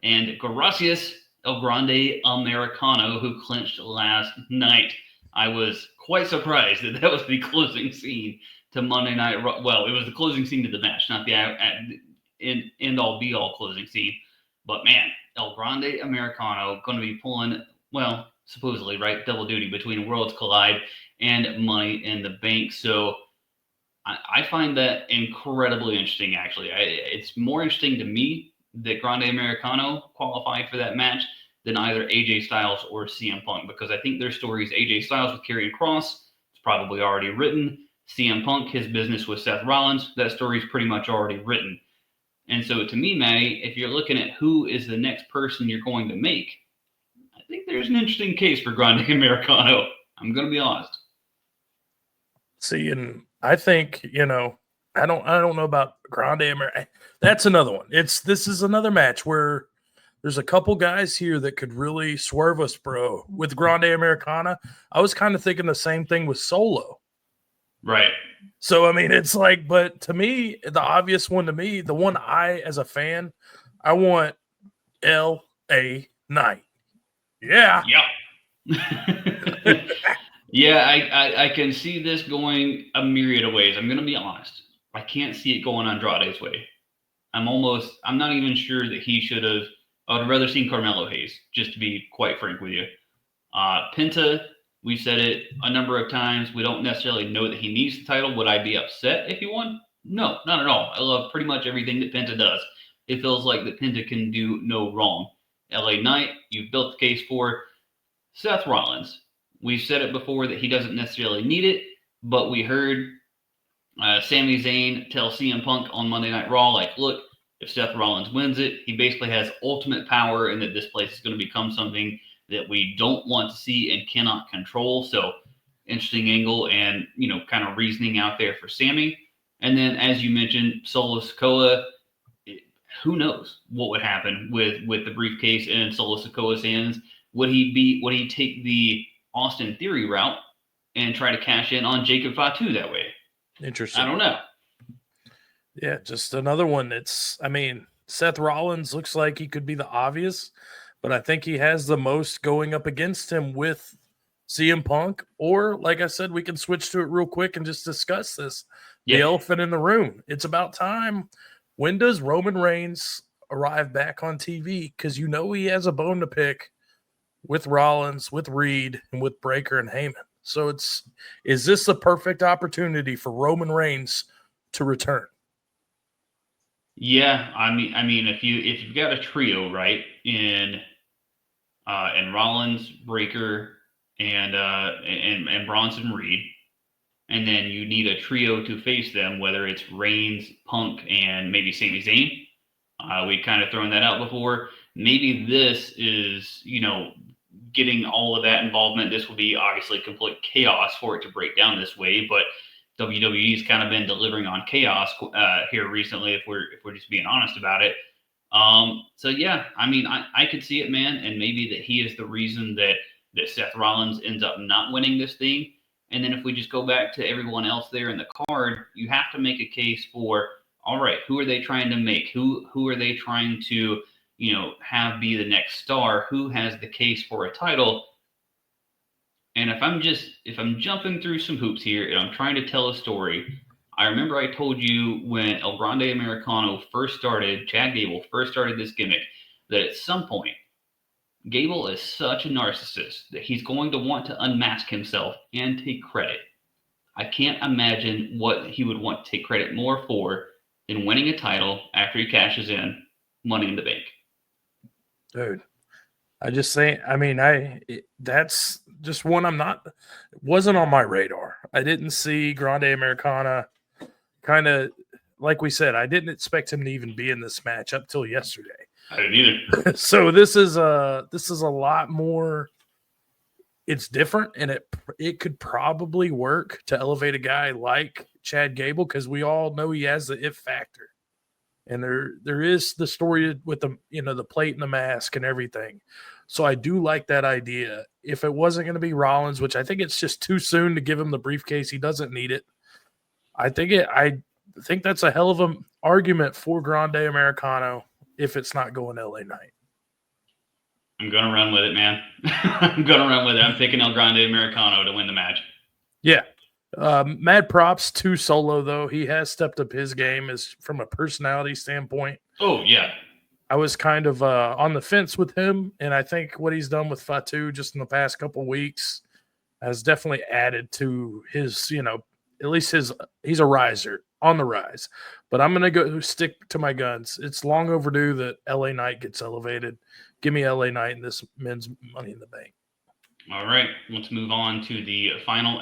and Gracias El Grande Americano, who clinched last night. I was quite surprised that that was the closing scene to Monday Night Raw. Well, it was the closing scene to the match, not the end-all be-all closing scene. But man, El Grande Americano going to be pulling, well, supposedly, right, double duty between Worlds Collide and Money in the Bank. So I find that incredibly interesting, actually. It's more interesting to me that Grande Americano qualified for that match than either AJ Styles or CM Punk, because I think their stories, AJ Styles with Karrion Kross, it's probably already written. CM Punk, his business with Seth Rollins, that story's pretty much already written. And so to me, Maddie, if you're looking at who is the next person you're going to make, I think there's an interesting case for Grande Americano. I'm going to be honest. See, and I think, I don't know about Grande Americano. That's another one. This is another match where there's a couple guys here that could really swerve us, bro. With Grande Americana, I was kind of thinking the same thing with Solo. Right. So, I mean, it's like, but to me, the obvious one to me, the one as a fan, I want L.A. Knight. Yeah. Yeah. Yeah, I can see this going a myriad of ways. I'm going to be honest. I can't see it going Andrade's way. I'm not even sure that he should have. I would rather seen Carmelo Hayes, just to be quite frank with you. Penta, we've said it a number of times. We don't necessarily know that he needs the title. Would I be upset if he won? No, not at all. I love pretty much everything that Penta does. It feels like that Penta can do no wrong. LA Knight, you've built the case for. Seth Rollins, we've said it before that he doesn't necessarily need it, but we heard Sami Zayn tell CM Punk on Monday Night Raw, like, look, if Seth Rollins wins it, he basically has ultimate power, and that this place is going to become something that we don't want to see and cannot control. So interesting angle and, kind of reasoning out there for Sami. And then, as you mentioned, Solo Sikoa, who knows what would happen with the briefcase in Solo Sikoa's hands. Would he take the Austin Theory route and try to cash in on Jacob Fatu that way? Interesting. I don't know. Yeah, just another one Seth Rollins looks like he could be the obvious, but I think he has the most going up against him with CM Punk. Or, like I said, we can switch to it real quick and just discuss this. The elephant in the room. It's about time. When does Roman Reigns arrive back on TV? Because he has a bone to pick with Rollins, with Reed, and with Breakker and Heyman. So is this the perfect opportunity for Roman Reigns to return? Yeah, I mean, if you've got a trio, right, in Rollins, Breakker, and Bronson Reed, and then you need a trio to face them, whether it's Reigns, Punk, and maybe Sami Zayn. We've kind of thrown that out before. Maybe this is, getting all of that involvement. This will be obviously complete chaos for it to break down this way, but WWE's kind of been delivering on chaos here recently, if we're just being honest about it. So yeah, I mean, I could see it, man, and maybe that he is the reason that Seth Rollins ends up not winning this thing. And then if we just go back to everyone else there in the card, you have to make a case for, all right, who are they trying to make? Who are they trying to, have be the next star? Who has the case for a title? And if I'm jumping through some hoops here and I'm trying to tell a story, I remember I told you when El Grande Americano first started, Chad Gable first started this gimmick, that at some point, Gable is such a narcissist that he's going to want to unmask himself and take credit. I can't imagine what he would want to take credit more for than winning a title after he cashes in Money in the Bank. Dude, I just say, that's just one wasn't on my radar. I didn't see Grande Americana kind of, like we said, I didn't expect him to even be in this match up till yesterday. I didn't either. So this is a lot more. It's different, and it could probably work to elevate a guy like Chad Gable, because we all know he has the it factor, and there is the story with the the plate and the mask and everything. So I do like that idea. If it wasn't going to be Rollins, which I think it's just too soon to give him the briefcase, he doesn't need it. I think that's a hell of an argument for Grande Americano if it's not going LA Knight. I'm gonna run with it, man. I'm gonna run with it. I'm picking El Grande Americano to win the match. Yeah. Mad props to Solo, though. He has stepped up his game as from a personality standpoint. Oh yeah. I was kind of on the fence with him, and I think what he's done with Fatu just in the past couple weeks has definitely added to his, at least he's a riser on the rise. But I'm gonna go stick to my guns. It's long overdue that LA Knight gets elevated. Give me LA Knight in this men's Money in the Bank. All right, let's move on to the final